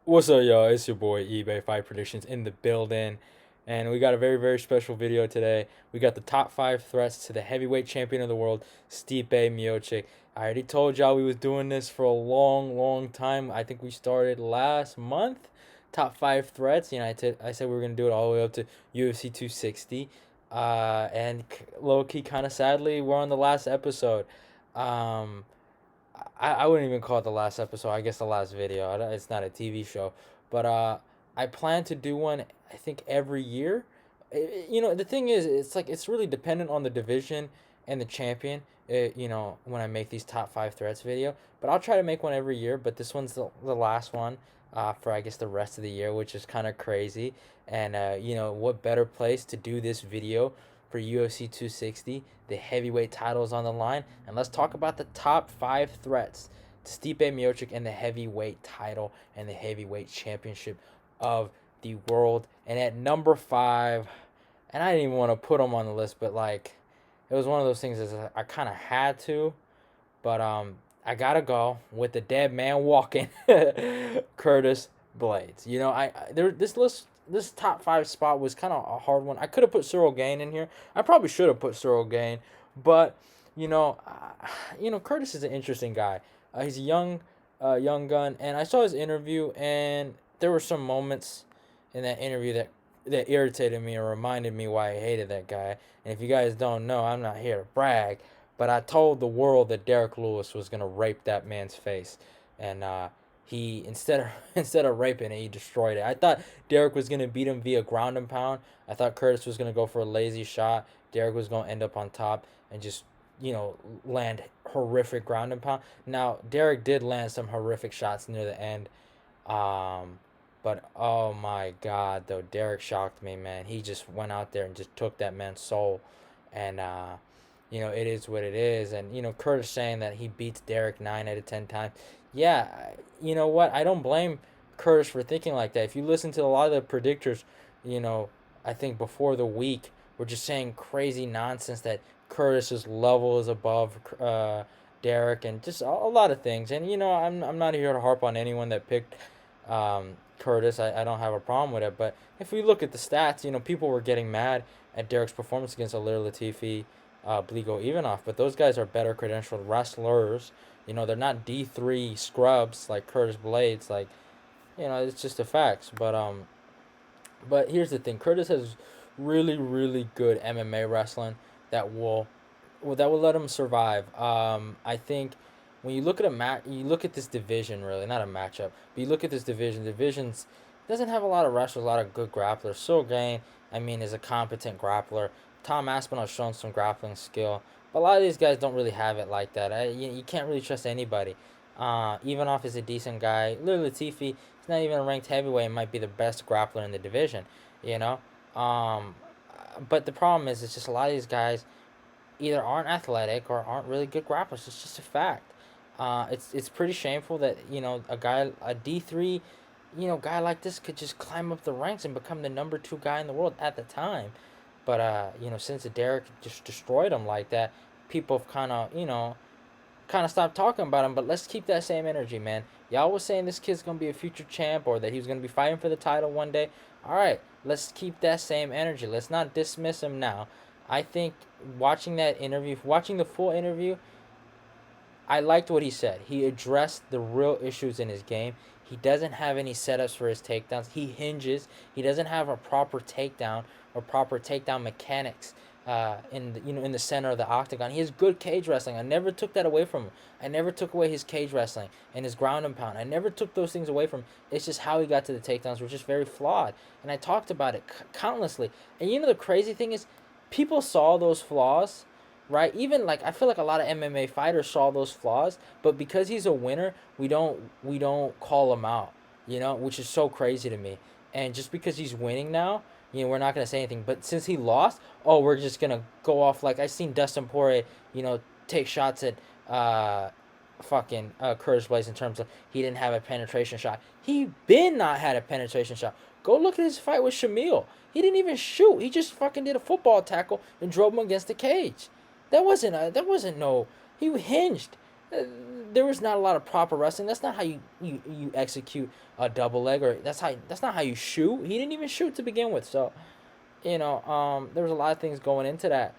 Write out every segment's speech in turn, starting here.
What's up, y'all? It's your boy eBay Fight Predictions in the building, and we got a very, very special video today. We got the top 5 threats to the heavyweight champion of the world, Stipe Miocic. I already told y'all we was doing this for a long, long time. I think we started last month. Top 5 threats. I said we were gonna do it all the way up to UFC 260. And low key, kind of sadly, we're on the last episode. Um, I wouldn't even call it the last episode. I guess the last video. It's not a TV show, but I plan to do one. I think every year. The thing is, it's really dependent on the division and the champion. When I make these top 5 threats video, but I'll try to make one every year. But this one's the last one. For I guess the rest of the year, which is kind of crazy. And what better place to do this video for UFC 260? The heavyweight title is on the line, and let's talk about the top 5 threats to Stipe Miocic and the heavyweight title and the heavyweight championship of the world. And at number 5, and I didn't even want to put him on the list, but like it was one of those things that I kind of had to, but I gotta go with the dead man walking, Curtis Blades. This top 5 spot was kind of a hard one. I could have put Cyril Gane in here. I probably should have put Cyril Gane, but Curtis is an interesting guy. He's a young gun, and I saw his interview, and there were some moments in that interview that irritated me or reminded me why I hated that guy. And if you guys don't know, I'm not here to brag, but I told the world that Derrick Lewis was gonna rape that man's face, and he instead of raping it, he destroyed it. I thought Derrick was gonna beat him via ground and pound. I thought Curtis was gonna go for a lazy shot. Derrick was gonna end up on top and just land horrific ground and pound. Now Derrick did land some horrific shots near the end, but oh my God, though Derrick shocked me, man. He just went out there and just took that man's soul, and it is what it is. And Curtis saying that he beats Derrick 9 out of 10 times. Yeah, you know what? I don't blame Curtis for thinking like that. If you listen to a lot of the predictors, I think before the week, we're just saying crazy nonsense that Curtis's level is above Derrick, and just a lot of things. And I'm not here to harp on anyone that picked Curtis. I don't have a problem with it. But if we look at the stats, people were getting mad at Derrick's performance against Alir Latifi, Bligo Ivanov, but those guys are better credentialed wrestlers. They're not D3 scrubs like Curtis Blades. Like, it's just the facts. But here's the thing: Curtis has really, really good MMA wrestling that will let him survive. I think when you look at you look at this division, really not a matchup, but you look at this division. Divisions doesn't have a lot of wrestlers, a lot of good grapplers. Cyril Gane, is a competent grappler. Tom Aspinall's shown some grappling skill, but a lot of these guys don't really have it like that. You can't really trust anybody. Ivanov is a decent guy. Lil Latifi, he's not even a ranked heavyweight, and might be the best grappler in the division. You know, um, but the problem is, it's just a lot of these guys either aren't athletic or aren't really good grapplers. It's just a fact. It's pretty shameful that a D3, guy like this could just climb up the ranks and become the number 2 guy in the world at the time. But since Derrick just destroyed him like that, people have kind of stopped talking about him. But let's keep that same energy, man. Y'all was saying this kid's gonna be a future champ, or that he was gonna be fighting for the title one day. All right, let's keep that same energy. Let's not dismiss him now. I think watching that interview, watching the full interview, I liked what he said. He addressed the real issues in his game. He doesn't have any setups for his takedowns. He hinges. He doesn't have a proper takedown or proper takedown mechanics in the center of the octagon. He has good cage wrestling. I never took that away from him. I never took away his cage wrestling and his ground and pound. I never took those things away from him. It's just how he got to the takedowns were just very flawed. And I talked about it countlessly. And the crazy thing is, people saw those flaws, right? Even like, I feel like a lot of MMA fighters saw those flaws, but because he's a winner, we don't call him out, which is so crazy to me. And just because he's winning now, we're not gonna say anything. But since he lost, oh, we're just gonna go off. Like, I seen Dustin Poirier, take shots at Curtis Blades in terms of he didn't have a penetration shot. He been not had a penetration shot. Go look at his fight with Shamil. He didn't even shoot. He just fucking did a football tackle and drove him against the cage. That wasn't no. He hinged. there was not a lot of proper wrestling. That's not how you execute a double leg, or that's not how you shoot. He didn't even shoot to begin with. So there was a lot of things going into that.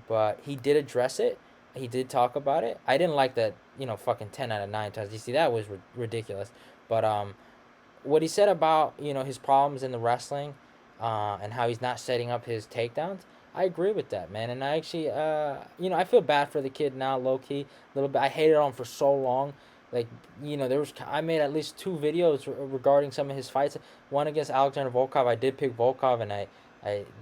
But he did address it. He did talk about it. I didn't like that, fucking 10 out of 9 times. You see, that was ridiculous. But what he said about, his problems in the wrestling, and how he's not setting up his takedowns, I agree with that, man. And I actually, I feel bad for the kid now, low key, a little bit. I hated on him for so long. Like, I made at least 2 videos regarding some of his fights. One against Alexander Volkov. I did pick Volkov, and I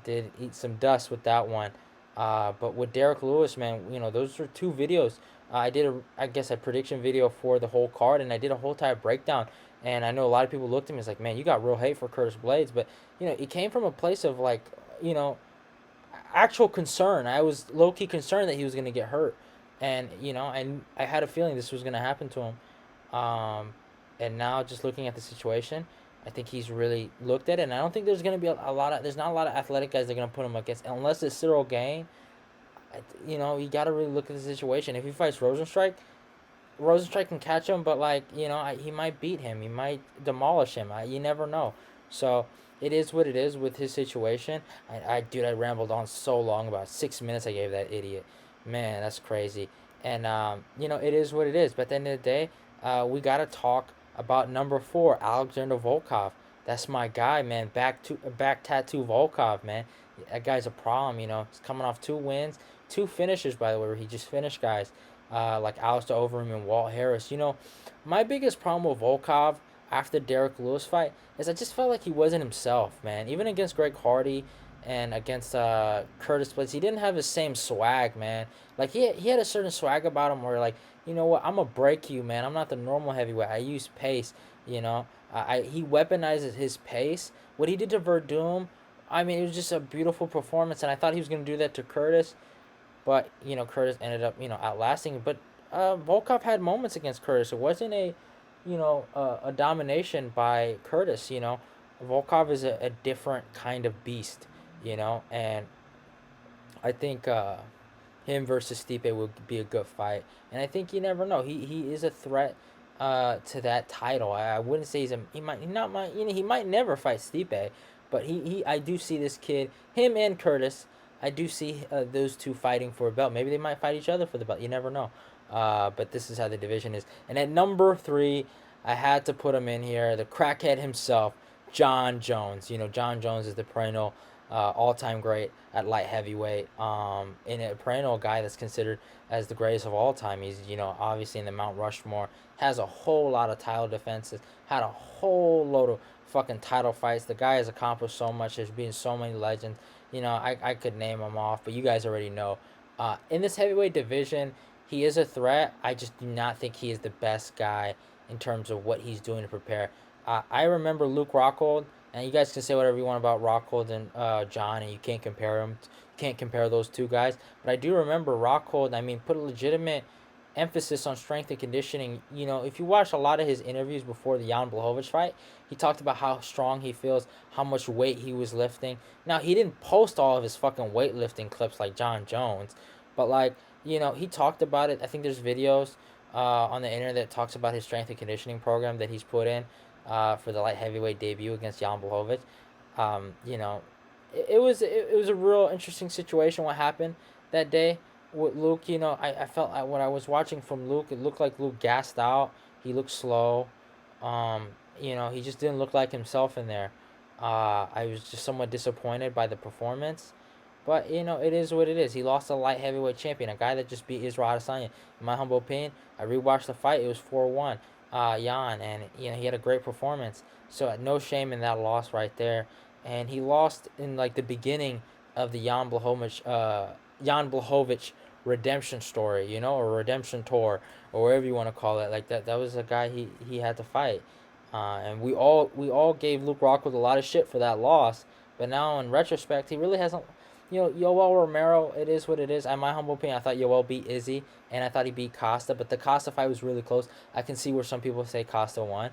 did eat some dust with that one. But with Derrick Lewis, man, those are 2 videos. I did I guess a prediction video for the whole card, and I did a whole entire breakdown. And I know a lot of people looked at me and was like, man, you got real hate for Curtis Blades, but it came from a place of like, actual concern. I was low key concerned that he was gonna get hurt, and I had a feeling this was gonna happen to him. And now just looking at the situation, I think he's really looked at it, and I don't think there's gonna be a lot of there's not a lot of athletic guys that are gonna put him against unless it's Cyril Gane. You got to really look at the situation. If he fights Rosenstrike can catch him, but like he might beat him. He might demolish him. You never know. So it is what it is with his situation. Dude, I rambled on so long, about 6 minutes. I gave that idiot. Man, that's crazy. And it is what it is. But at the end of the day, we gotta talk about number 4, Alexander Volkov. That's my guy, man. Back tattoo Volkov, man. That guy's a problem. He's coming off 2 wins, 2 finishes, by the way, where he just finished guys. Like Alistair Overeem and Walt Harris. My biggest problem with Volkov after Derrick Lewis fight is I just felt like he wasn't himself, man. Even against Greg Hardy and against Curtis Blades, he didn't have the same swag, man. Like he had a certain swag about him where like, you know what, I'm gonna break you, man. I'm not the normal heavyweight. I use pace, he weaponizes his pace. What he did to Verdum, I mean, it was just a beautiful performance, and I thought he was gonna do that to Curtis. But, Curtis ended up, outlasting. But Volkov had moments against Curtis. It wasn't a domination by Curtis, Volkov is a different kind of beast, and I think him versus Stipe would be a good fight. And I think you never know. He is a threat to that title. I wouldn't say he might never fight Stipe, but I do see this kid, him and Curtis. I do see those 2 fighting for a belt. Maybe they might fight each other for the belt. You never know. But this is how the division is. And at number 3, I had to put him in here. The crackhead himself, Jon Jones. Jon Jones is the perennial all-time great at light heavyweight. And a perennial guy that's considered as the greatest of all time. He's, obviously in the Mount Rushmore. Has a whole lot of title defenses. Had a whole load of fucking title fights. The guy has accomplished so much. There's been so many legends. I could name them off, but you guys already know. In this heavyweight division, he is a threat. I just do not think he is the best guy in terms of what he's doing to prepare. I remember Luke Rockhold, and you guys can say whatever you want about Rockhold and John, and you can't compare them. Can't compare those 2 guys. But I do remember Rockhold, put a legitimate emphasis on strength and conditioning. If you watch a lot of his interviews before the Jan Blachowicz fight, he talked about how strong he feels, how much weight he was lifting. Now, he didn't post all of his fucking weightlifting clips like Jon Jones, but like, he talked about it. I think there's videos on the internet that talks about his strength and conditioning program that he's put in for the light heavyweight debut against Jan Blachowicz. It was a real interesting situation what happened that day with Luke. I felt like when I was watching from Luke, it looked like Luke gassed out. He looked slow. He just didn't look like himself in there. I was just somewhat disappointed by the performance. But, it is what it is. He lost a light heavyweight champion, a guy that just beat Israel Adesanya. In my humble opinion, I rewatched the fight. It was 4-1, Jan, and, he had a great performance. So, no shame in that loss right there. And he lost in, like, the beginning of the Jan Blachowicz redemption story, or redemption tour, or whatever you want to call it. Like, that was a guy he had to fight. And we all gave Luke Rockhold a lot of shit for that loss. But now, in retrospect, he really hasn't... Yoel Romero, it is what it is. In my humble opinion, I thought Yoel beat Izzy, and I thought he beat Costa, but the Costa fight was really close. I can see where some people say Costa won.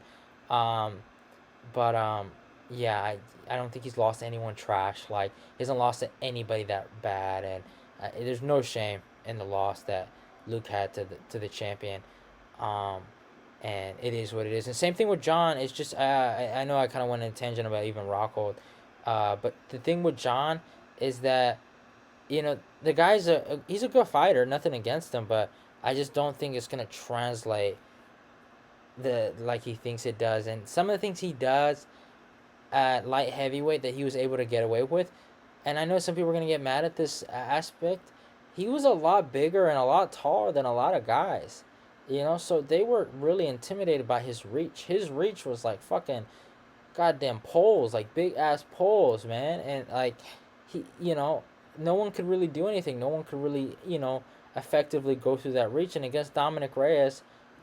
Yeah, I don't think he's lost to anyone trash. Like, he hasn't lost to anybody that bad, and there's no shame in the loss that Luke had to the champion. Um, and it is what it is. And same thing with Jon. It's just I know I kind of went on a tangent about even Rockhold, but the thing with Jon is that the guy's he's a good fighter, nothing against him, but I just don't think it's gonna translate the like he thinks it does. And some of the things he does at light heavyweight that he was able to get away with, and I know some people are gonna get mad at this aspect. He was a lot bigger and a lot taller than a lot of guys, so they were really intimidated by his reach. His reach was like fucking goddamn poles, like big ass poles, man, and like no one could really do anything. No one could really effectively go through that reach. And against Dominic Reyes,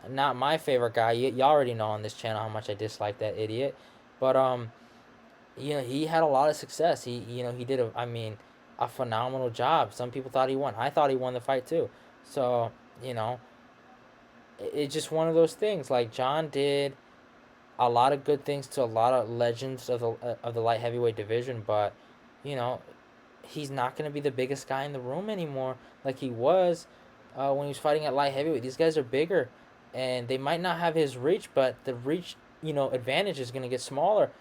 not my favorite guy. Y'all already know on this channel how much I dislike that idiot, but he had a lot of success. He did a phenomenal job. Some people thought he won. I thought he won the fight too. So it's just one of those things. Like Jon did a lot of good things to a lot of legends of the light heavyweight division, but you know he's not going to be the biggest guy in the room anymore like he was when he was fighting at light heavyweight. These guys are bigger, and they might not have his reach, but the reach advantage is going to get smaller,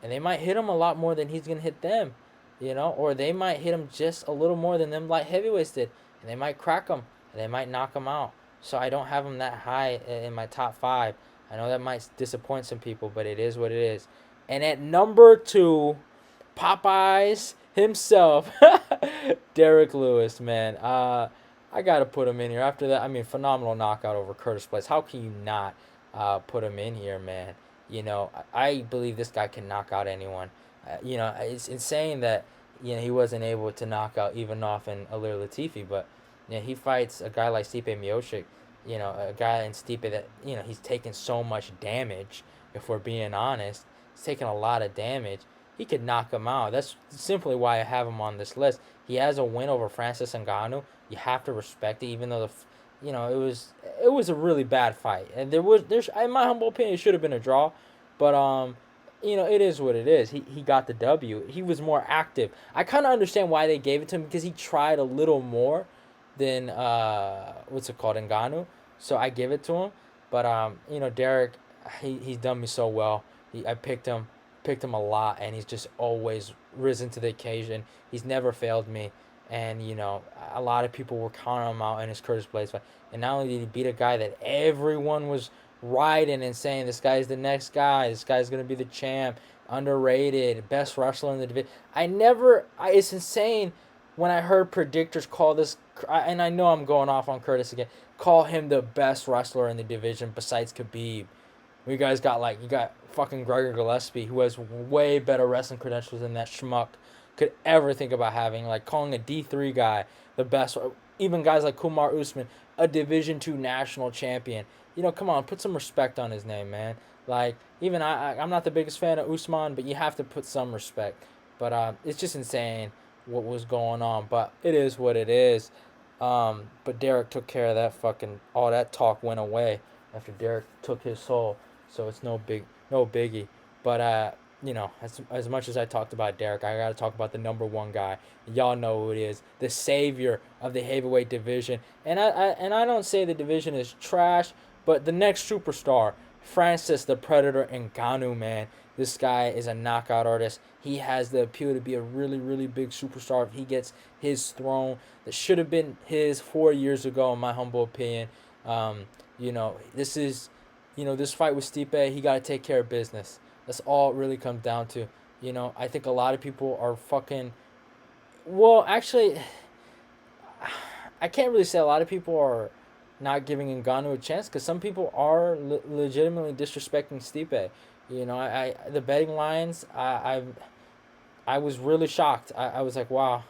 and they might hit him a lot more than he's going to hit them, or they might hit him just a little more than them light heavyweights did, and they might crack him, and they might knock him out. So I don't have him that high in my top five. I know that might disappoint some people, but it is what it is. And at number two, Popeyes himself, Derrick Lewis, man. I got to put him in here. After that, phenomenal knockout over Curtis Blades. How can you not put him in here, man? I believe this guy can knock out anyone. It's insane that he wasn't able to knock out Ivanov and Alir Latifi, but he fights a guy like Stipe Miocic, a guy in Stipe that he's taken so much damage. If we're being honest, he's taken a lot of damage. He could knock him out. That's simply why I have him on this list. He has a win over Francis Ngannou. You have to respect it, even though it was a really bad fight, and there's in my humble opinion it should have been a draw, but it is what it is. He got the W. He was more active. I kind of understand why they gave it to him, because he tried a little more than what's it called, Ngannou. So I give it to him. But Derek, he's done me so well. I picked him a lot, and he's just always risen to the occasion. He's never failed me, and a lot of people were counting him out in his Curtis Blades fight. And not only did he beat a guy that everyone was riding and saying this guy's the next guy, this guy's gonna be the champ, underrated, best wrestler in the division. It's insane when I heard predictors call this, and I know I'm going off on Curtis again, call him the best wrestler in the division besides Khabib. You guys got you got fucking Gregor Gillespie, who has way better wrestling credentials than that schmuck could ever think about having. Like calling a D3 guy the best, even guys like Kumar Usman, a Division II national champion. Come on, put some respect on his name, man. Like even I'm not the biggest fan of Usman, but you have to put some respect. But it's just insane what was going on. But it is what it is. But Derek took care of that fucking, all that talk went away after Derek took his soul. So it's no biggie. But as much as I talked about Derek, I gotta talk about the number one guy. Y'all know who it is, the savior of the heavyweight division. And I don't say the division is trash, but the next superstar, Francis the Predator Ngannou, man. This guy is a knockout artist. He has the appeal to be a really, really big superstar if he gets his throne that should have been his 4 years ago, in my humble opinion. This is, this fight with Stipe, he got to take care of business. That's all it really comes down to. I think a lot of people are fucking... Well, actually, I can't really say a lot of people are not giving Ngannou a chance, because some people are legitimately disrespecting Stipe. The betting lines, I was really shocked. I was like, wow,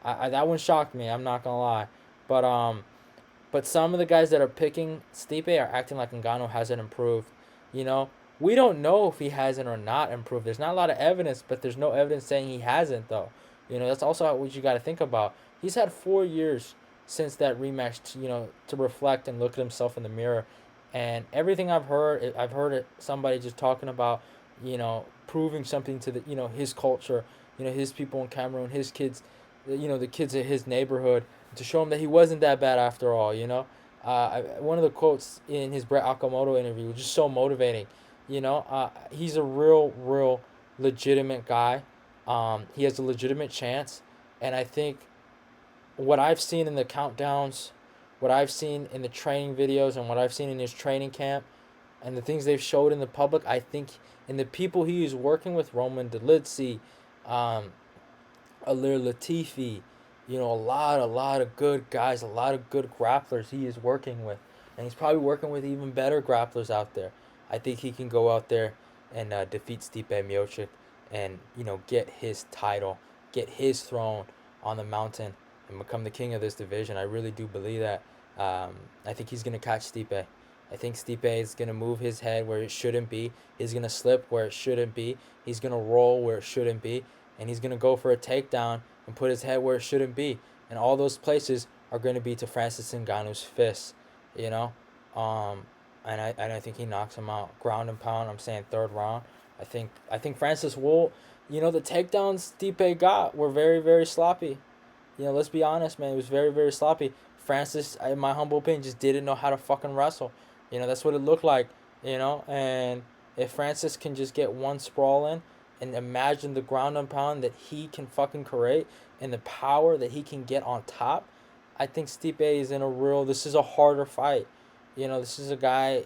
that one shocked me. I'm not gonna lie, but some of the guys that are picking Stipe are acting like Ngannou hasn't improved. We don't know if he hasn't or not improved. There's not a lot of evidence, but there's no evidence saying he hasn't, though. That's also what you got to think about. He's had 4 years since that rematch, to reflect and look at himself in the mirror. And everything I've heard somebody just talking about, proving something to his culture, his people in Cameroon, his kids, the kids of his neighborhood, to show him that he wasn't that bad after all, One of the quotes in his Brett Okamoto interview was just so motivating. He's a real legitimate guy. He has a legitimate chance, and I think what I've seen in the countdowns, what I've seen in the training videos, and what I've seen in his training camp, and the things they've showed in the public, I think, and the people he is working with, Roman Dolidze, Alir Latifi, a lot of good guys, a lot of good grapplers he is working with, and he's probably working with even better grapplers out there. I think he can go out there and defeat Stipe Miocic, and get his title, get his throne on the mountain, and become the king of this division. I really do believe that. I think he's gonna catch Stipe. I think Stipe is gonna move his head where it shouldn't be. He's gonna slip where it shouldn't be. He's gonna roll where it shouldn't be, and he's gonna go for a takedown and put his head where it shouldn't be. And all those places are gonna be to Francis Ngannou's fists, And I think he knocks him out, ground and pound. I'm saying third round. I think Francis will. The takedowns Stipe got were very, very sloppy. Let's be honest, man. It was very, very sloppy. Francis, in my humble opinion, just didn't know how to fucking wrestle. That's what it looked like. And if Francis can just get one sprawl in, and imagine the ground and pound that he can fucking create, and the power that he can get on top, I think Stipe is in a real. This is a harder fight. This is a guy.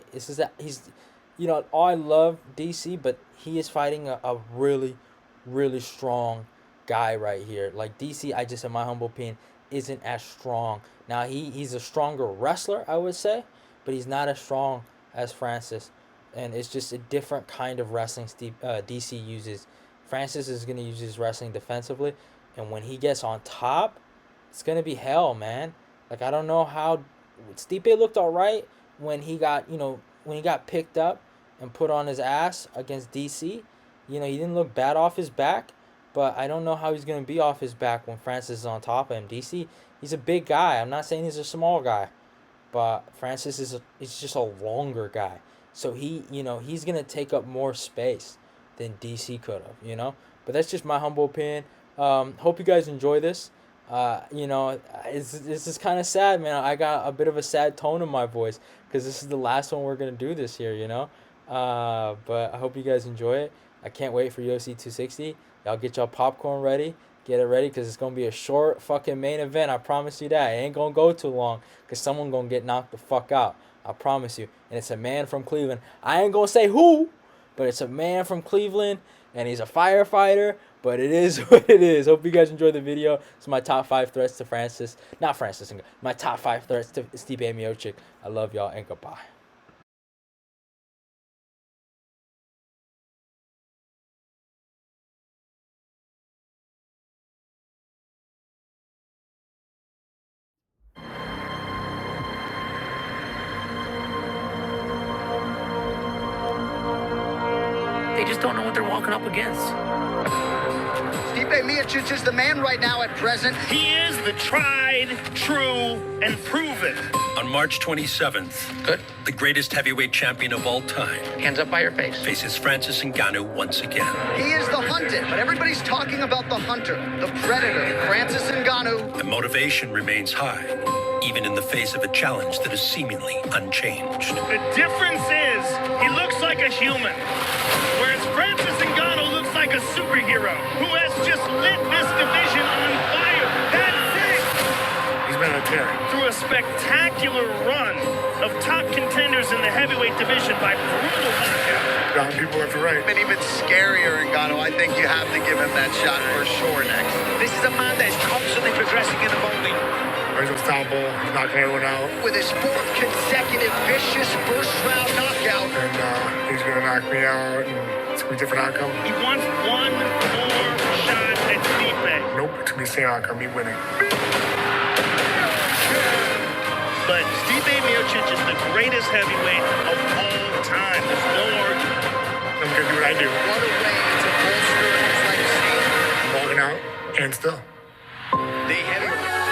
I love DC, but he is fighting a really, really strong guy right here. Like DC, in my humble opinion, isn't as strong. Now he's a stronger wrestler, I would say, but he's not as strong as Francis, and it's just a different kind of wrestling DC uses. Francis is gonna use his wrestling defensively, and when he gets on top, it's gonna be hell, man. Like I don't know how Stipe looked all right when he got picked up and put on his ass against DC. He didn't look bad off his back, but I don't know how he's going to be off his back when Francis is on top of him. DC, he's a big guy. I'm not saying he's a small guy, but Francis is just a longer guy. So he's going to take up more space than DC could have, But that's just my humble opinion. Hope you guys enjoy this. This is kind of sad, man. I got a bit of a sad tone in my voice because this is the last one we're going to do this year, But I hope you guys enjoy it. I can't wait for UFC 260. Y'all get y'all popcorn ready. Get it ready because it's going to be a short fucking main event. I promise you that. It ain't going to go too long because someone going to get knocked the fuck out. I promise you. And it's a man from Cleveland. I ain't going to say who, but it's a man from Cleveland, and he's a firefighter, but it is what it is. Hope you guys enjoyed the video. It's my top 5 threats to Francis. Not Francis. My top 5 threats to Stipe Miocic. I love y'all, and goodbye. They just don't know what they're walking up against. Stipe Miocic is the man right now at present. He is the tried, true, and proven. On March 27th, Good. the greatest heavyweight champion of all time Hands up by your face. faces Francis Ngannou once again. He is the hunted, but everybody's talking about the hunter, the predator, Francis Ngannou. The motivation remains high, even in the face of a challenge that is seemingly unchanged. The difference is he looks like a human, whereas Francis Ngannou looks like a superhero who has just lit this division on fire. That's it! He's been on a tear. Through a spectacular run of top contenders in the heavyweight division by brutal knockout. Down people left to right. And even scarier, Ngannou. I think you have to give him that shot for sure next. This is a man that is constantly progressing in the molding. He's unstoppable. He's knocking everyone out. With his 4th consecutive vicious first-round knockout. And he's going to knock me out. And it's going to be a different outcome. He wants one more shot at Stipe. Nope. It's going to be the same outcome. Me winning. But Stipe Miocic is the greatest heavyweight of all time. There's no argument. I'm going to do what I do. What a way to bolster his legacy. I'm walking out and still. The heavyweight.